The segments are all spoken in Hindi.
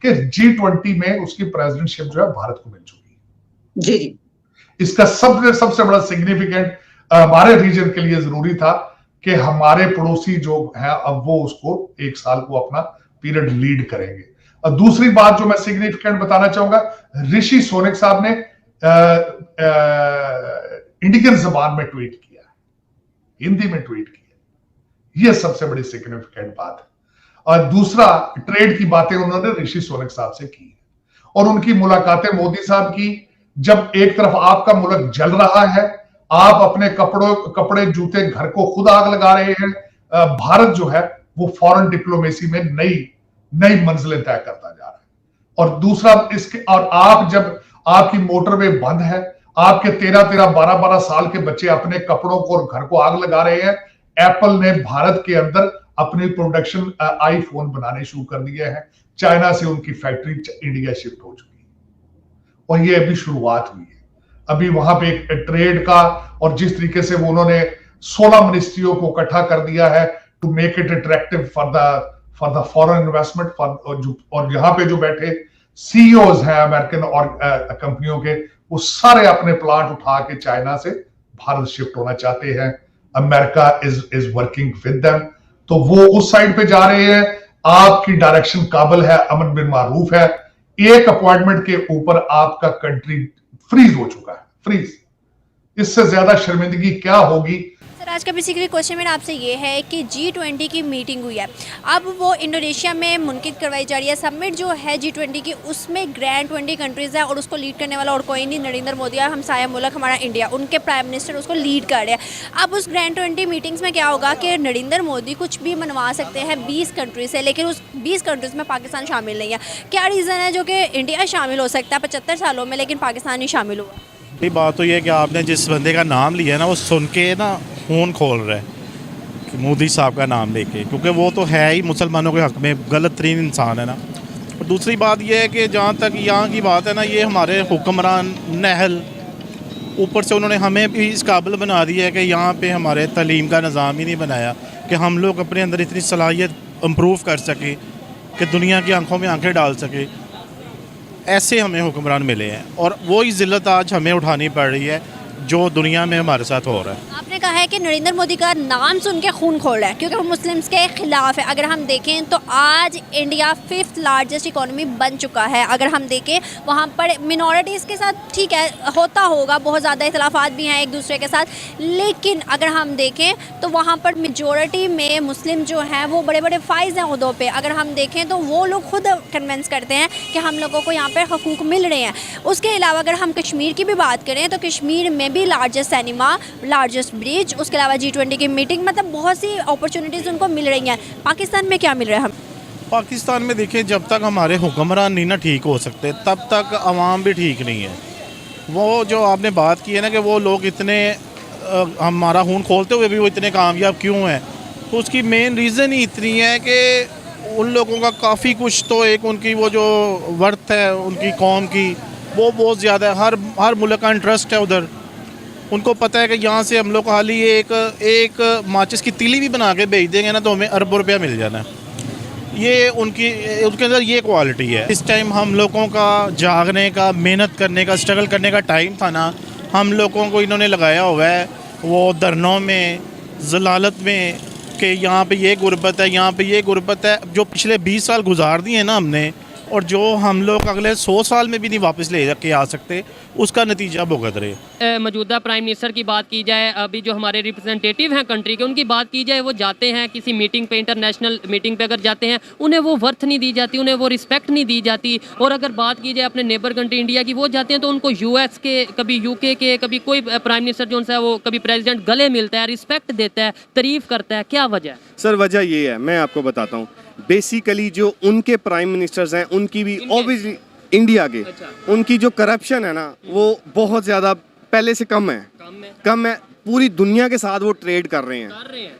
कि G20 में उसकी प्रेसिडेंटशिप जो है भारत को मिल चुकी। जी जी, इसका सबसे बड़ा सिग्निफिकेंट हमारे रीजन के लिए जरूरी था कि हमारे पड़ोसी जो है अब वो उसको 1 साल को अपना पीरियड लीड करेंगे। और दूसरी बात जो मैं सिग्निफिकेंट बताना चाहूंगा, ऋषि सोनक साहब ने इंडियन जबान में ट्वीट किया, हिंदी में ट्वीट किया, यह सबसे बड़ी सिग्निफिकेंट बात है। और दूसरा, ट्रेड की बातें उन्होंने ऋषि सोनक साहब से की और उनकी मुलाकातें मोदी साहब की। जब एक तरफ आपका मुल्क जल रहा है, आप अपने कपड़े जूते घर को खुद आग लगा रहे हैं, भारत जो है वो फॉरेन डिप्लोमेसी में नई मंजिलें तय करता जा रहा है। और दूसरा इसके, और आप जब आपकी मोटरवे बंद है, आपके 13-12 साल के बच्चे अपने कपड़ों को और घर को आग लगा रहे हैं, एप्पल ने भारत के अंदर अपनी प्रोडक्शन आईफोन बनाने शुरू कर दिए हैं, चाइना से उनकी फैक्ट्री इंडिया शिफ्ट हो चुकी है और ये अभी शुरुआत हुई है। अभी वहां पे एक ट्रेड का, और जिस तरीके से वो उन्होंने 16 मिनिस्ट्रियों को इकट्ठा कर दिया है to make it attractive for the foreign investment, और यहाँ पे जो बैठे सीईओज हैं अमेरिकन और कंपनियों के, वो सारे अपने प्लांट उठा के चाइना से भारत शिफ्ट होना चाहते हैं। America is working with them, तो वो उस साइड पे जा रहे हैं। आपकी डायरेक्शन काबिल है, अमन बिन मारूफ है, एक अपॉइंटमेंट के ऊपर आपका कंट्री फ्रीज हो चुका है, फ्रीज। इससे ज्यादा शर्मिंदगी क्या होगी। सर, आज का बेसिकली क्वेश्चन मेरा आपसे ये है कि G20 की मीटिंग हुई है, अब वो इंडोनेशिया में मुनकिद करवाई जा रही है। समिट जो है G20 की, उसमें ग्रैंड 20 कंट्रीज़ है और उसको लीड करने वाला और कोई नहीं, नरेंद्र मोदी है, हमसाया मुल्क हमारा इंडिया, उनके प्राइम मिनिस्टर उसको लीड कर रहे हैं। अब उस ग्रैंड 20 मीटिंग्स में क्या होगा कि नरेंद्र मोदी कुछ भी मनवा सकते हैं 20 कंट्री से, लेकिन उस 20 कंट्रीज़ में पाकिस्तान शामिल नहीं है। क्या रीज़न है जो कि इंडिया शामिल हो सकता है 75 सालों में, लेकिन पाकिस्तान नहीं शामिल हुआ? ये बात तो ये है कि आपने जिस बंदे का नाम लिया है ना, वो सुन के ना खून खोल रहा है कि मोदी साहब का नाम लेके, क्योंकि वो तो है ही मुसलमानों के हक़ में गलत तरीन इंसान है ना। और दूसरी बात ये है कि जहाँ तक यहाँ की बात है ना, ये हमारे हुक्मरान नहल, ऊपर से उन्होंने हमें भी इस काबिल बना दिया है कि यहाँ पे हमारे तालीम का निज़ाम ही नहीं बनाया कि हम लोग अपने अंदर इतनी सलाहियत इम्प्रूव कर सके कि दुनिया की आंखों में आंखें डाल सके। ऐसे हमें हुक्मरान मिले हैं और वही ज़िल्लत आज हमें उठानी पड़ रही है जो दुनिया में हमारे साथ हो रहा है। आपने कहा है कि नरेंद्र मोदी का नाम सुन के खून खोल रहा है क्योंकि वो मुस्लिम्स के खिलाफ है। अगर हम देखें तो आज इंडिया 5th लार्जेस्ट इकोनॉमी बन चुका है। अगर हम देखें वहाँ पर मिनॉरिटीज़ के साथ ठीक है होता होगा, बहुत ज़्यादा इख्तलाफात भी हैं एक दूसरे के साथ, लेकिन अगर हम देखें तो वहाँ पर मेजॉरिटी में मुस्लिम जो हैं वो बड़े बड़े फाइज हैं उहदों पे। अगर हम देखें तो वो लोग खुद कन्विंस करते हैं कि हम लोगों को यहाँ पर हकूक़ मिल रहे हैं। उसके अलावा अगर हम कश्मीर की भी बात करें तो कश्मीर में भी लार्जेस्ट सिनेमा, लार्जेस्ट ब्रिज, उसके अलावा G20 की मीटिंग, मतलब बहुत सी अपॉर्चुनिटीज़ उनको मिल रही हैं। पाकिस्तान में क्या मिल रहा है? हम पाकिस्तान में देखिए, जब तक हमारे हुक्मरान नहीं ना ठीक हो सकते तब तक आवाम भी ठीक नहीं है। वो जो आपने बात की है ना कि वो लोग इतने हमारा खून खोलते हुए भी वो इतने कामयाब क्यों हैं, तो उसकी मेन रीज़न ही इतनी है कि उन लोगों का काफ़ी कुछ तो एक उनकी वो जो वर्थ है उनकी कौम की वो बहुत ज़्यादा है। हर मुल्क का इंटरेस्ट है उधर। उनको पता है कि यहाँ से हम लोग खाली एक माचिस की तीली भी बना के भेज देंगे ना तो हमें अरबों रुपया मिल जाना है। ये उनके अंदर ये क्वालिटी है। इस टाइम हम लोगों का जागने का, मेहनत करने का, स्ट्रगल करने का टाइम था ना, हम लोगों को इन्होंने लगाया हुआ है वो धरनों में, जलालत में कि यहाँ पे ये गुर्बत है, यहाँ पे ये गुर्बत है। जो पिछले 20 साल गुजार दिए ना हमने, और जो हम लोग अगले 100 साल में भी नहीं वापस ले के आ सकते, उसका नतीजा भुगत रहे। मौजूदा प्राइम मिनिस्टर की बात की जाए, अभी जो हमारे रिप्रेजेंटेटिव हैं कंट्री के, उनकी बात की जाए, वो जाते हैं किसी मीटिंग पे, इंटरनेशनल मीटिंग पे अगर जाते हैं, उन्हें वो वर्थ नहीं दी जाती, उन्हें वो रिस्पेक्ट नहीं दी जाती। और अगर बात की जाए अपने नेबर कंट्री इंडिया की, वो जाते हैं तो उनको US के, कभी UK के, कभी कोई प्राइम मिनिस्टर जो उनसे वो कभी प्रेसिडेंट गले मिलता है, रिस्पेक्ट देता है, तारीफ़ करता है। क्या वजह है? सर वजह ये है, मैं आपको बताता हूँ। बेसिकली जो उनके प्राइम मिनिस्टर्स हैं उनकी भी ऑब्वियसली इंडिया के, उनकी जो करप्शन है ना वो बहुत ज़्यादा पहले से कम है। पूरी दुनिया के साथ वो ट्रेड कर रहे हैं।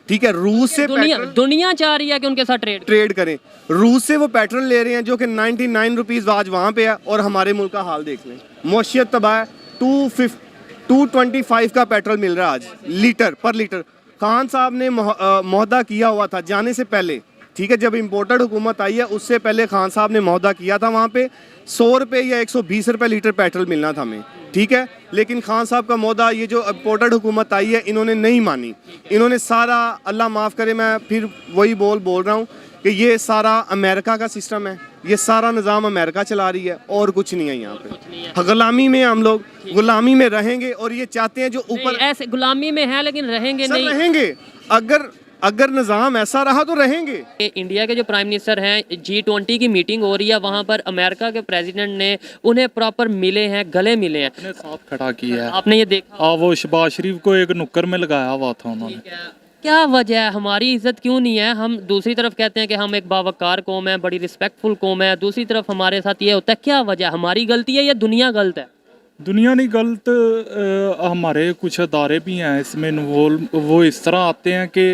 ठीक है, रूस से दुनिया चाह रही है कि उनके साथ ट्रेड करें। रूस से वो पेट्रोल ले रहे हैं जो कि 99 रुपीज़ आज वहाँ पे है, और हमारे मुल्क का हाल देख लें, मौशियत तबाह है। 225 का पेट्रोल मिल रहा है आज पर लीटर। खान साहब ने मुहदा किया हुआ था जाने से पहले ठीक है, जब इम्पोर्टेड हुकूमत आई है उससे पहले खान साहब ने मौदा किया था वहाँ पे 100 रुपये या 120 रुपये लीटर पेट्रोल मिलना था हमें, ठीक है। लेकिन खान साहब का मौदा ये जो इम्पोर्टेड हुकूमत आई है इन्होंने नहीं मानी। इन्होंने सारा, अल्लाह माफ़ करे मैं फिर वही बोल रहा हूँ कि ये सारा अमेरिका का सिस्टम है, ये सारा निज़ाम अमेरिका चला रही है और कुछ नहीं है यहाँ पे। गुलामी में हम लोग गुलामी में रहेंगे और ये चाहते हैं जो ऊपर ऐसे गुलामी में है लेकिन रहेंगे नहीं। रहेंगे, अगर निज़ाम ऐसा रहा तो रहेंगे। इंडिया के जो प्राइम मिनिस्टर हैं, G20 की मीटिंग हो रही है, वहाँ पर अमेरिका के प्रेसिडेंट ने उन्हें प्रॉपर मिले हैं, गले मिले हैं, अपने साथ खड़ा किया है। आपने ये देखा? वो शहबाज शरीफ को एक नुक्कर में लगाया हुआ था उन्होंने। क्या वजह है, हमारी इज्जत क्यों नहीं है? हम दूसरी तरफ कहते हैं कि हम एक बावकार कौम है, बड़ी रिस्पेक्टफुल कौम है, दूसरी तरफ हमारे साथ ये होता है। क्या वजह, हमारी गलती है या दुनिया गलत है? दुनिया नहीं गलत, हमारे कुछ अदारे भी हैं इसमें इन्वॉल्व। वो इस तरह आते हैं कि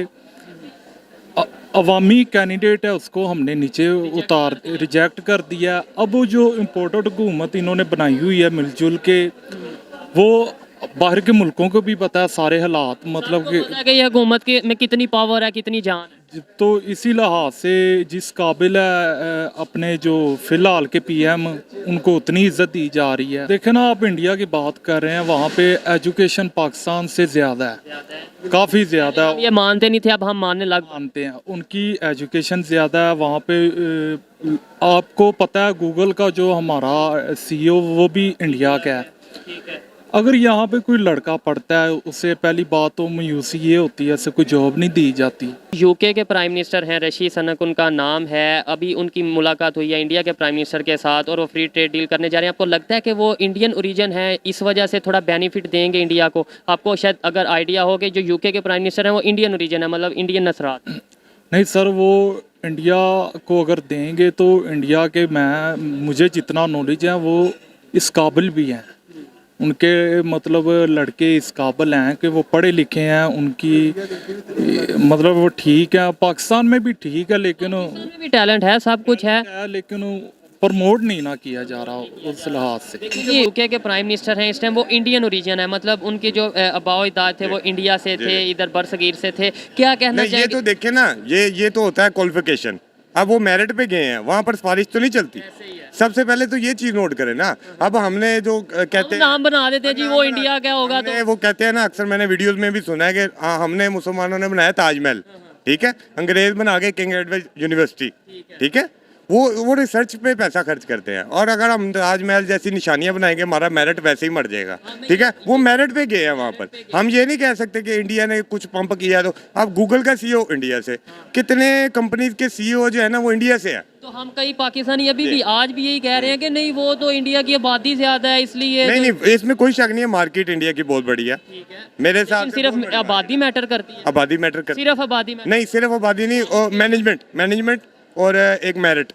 अवामी कैंडिडेट है उसको हमने नीचे रिजेक्ट कर दिया। अब वो जो इम्पोर्टेड हुकूमत इन्होंने बनाई हुई है मिलजुल के, वो बाहर के मुल्कों को भी पता है सारे हालात, मतलब कि ये हुकूमत के में कितनी पावर है, कितनी जान है। तो इसी लिहाज से जिस काबिल है अपने जो फिलहाल के पीएम, उनको उतनी इज्जत दी जा रही है। देखें ना, आप इंडिया की बात कर रहे हैं, वहाँ पे एजुकेशन पाकिस्तान से ज़्यादा है, काफ़ी ज़्यादा है। ये मानते नहीं थे, अब हम मानते हैं। उनकी एजुकेशन ज़्यादा है वहाँ पे। आपको पता है गूगल का जो हमारा CEO वो भी इंडिया का है। अगर यहाँ पे कोई लड़का पढ़ता है उसे पहली बात तो मायूसी ये होती है, उसे कोई जॉब नहीं दी जाती। यूके के प्राइम मिनिस्टर हैं ऋषि सुनक, उनका नाम है। अभी उनकी मुलाकात हुई है इंडिया के प्राइम मिनिस्टर के साथ और वो फ्री ट्रेड डील करने जा रहे हैं। आपको लगता है कि वो इंडियन ओरिजिन है, इस वजह से थोड़ा बेनिफिट देंगे इंडिया को? आपको शायद अगर आइडिया हो कि जो यूके के प्राइम मिनिस्टर हैं वो इंडियन ओरिजिन है, मतलब इंडियन नस्रात। नहीं सर, वो इंडिया को अगर देंगे तो इंडिया के मुझे जितना नॉलेज है वो इस काबिल भी हैं। उनके मतलब लड़के इस काबिल हैं कि वो पढ़े लिखे हैं, उनकी मतलब वो ठीक है। पाकिस्तान में भी ठीक है लेकिन भी टैलेंट है, सब कुछ है, लेकिन प्रमोट नहीं ना किया जा रहा उस लिहाज से। यूके के प्राइम मिनिस्टर हैं इस टाइम, वो इंडियन ओरिजिन है, मतलब उनके जो आबाओ अजदाद थे वो इंडिया से थे, इधर बरसगीर से थे। क्या कहना चाहिए? ये तो देखे ना, ये तो होता है क्वालिफिकेशन। अब वो मेरिट पे गए हैं, वहाँ पर सिफारिश तो नहीं चलती। सबसे पहले तो ये चीज नोट करें ना। अब हमने जो कहते हैं नाम बना देते हैं जी वो इंडिया क्या होगा, तो वो कहते हैं ना, अक्सर मैंने वीडियोस में भी सुना है कि हाँ हमने मुसलमानों ने बनाया ताजमहल, ठीक है, अंग्रेज बना के किंग एडवर्ड यूनिवर्सिटी, ठीक है। वो रिसर्च पे पैसा खर्च करते हैं, और अगर हम ताजमहल जैसी निशानियां बनाएंगे हमारा मेरिट वैसे ही मर जाएगा, ठीक है। वो मेरिट पे गए हैं वहाँ पर। हम ये नहीं कह सकते कि इंडिया ने कुछ पंप किया। तो अब गूगल का CEO इंडिया से, कितने कंपनीज के CEO जो है ना वो इंडिया से है। तो हम कई पाकिस्तानी अभी भी आज भी यही कह रहे हैं कि नहीं वो तो इंडिया की आबादी ज्यादा है इसलिए। नहीं, इसमें कोई शक नहीं है, मार्केट इंडिया की बहुत बड़ी है मेरे साथ। सिर्फ आबादी मैटर करती है? आबादी मैटर करती है, सिर्फ आबादी नहीं, सिर्फ आबादी नहीं, और मैनेजमेंट और एक मेरिट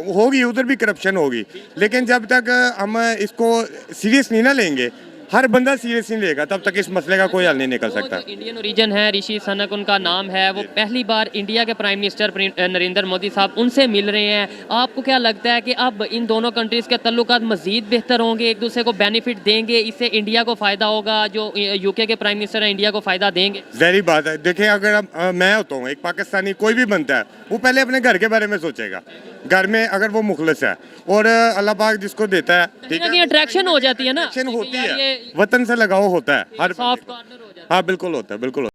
होगी, उधर भी करप्शन होगी। लेकिन जब तक हम इसको सीरियस नहीं ना लेंगे, हर बंदा सीरियस नहीं लेगा, तब तक इस मसले का कोई हल नहीं निकल सकता। इंडियन ओरिजिन है, ऋषि सुनक उनका नाम है, वो पहली बार इंडिया के प्राइम मिनिस्टर नरेंद्र मोदी साहब उनसे मिल रहे हैं। आपको क्या लगता है कि अब इन दोनों कंट्रीज़ के तल्लुकात मज़ीद बेहतर होंगे, एक दूसरे को बेनिफिट देंगे, इससे इंडिया को फ़ायदा होगा, जो यूके के प्राइम मिनिस्टर हैं इंडिया को फ़ायदा देंगे? ज़ाहिर बात है। देखिए, अगर मैं होता हूँ एक पाकिस्तानी, कोई भी बनता है वो पहले अपने घर के बारे में सोचेगा। घर में अगर वो मुखलिस है और अल्लाह पाक जिसको देता है, ठीक है, अट्रैक्शन हो जाती है ना, होती है, वतन से लगाव होता है, हर सॉफ्ट कॉर्नर हो जाता है। हाँ बिल्कुल होता है, बिल्कुल।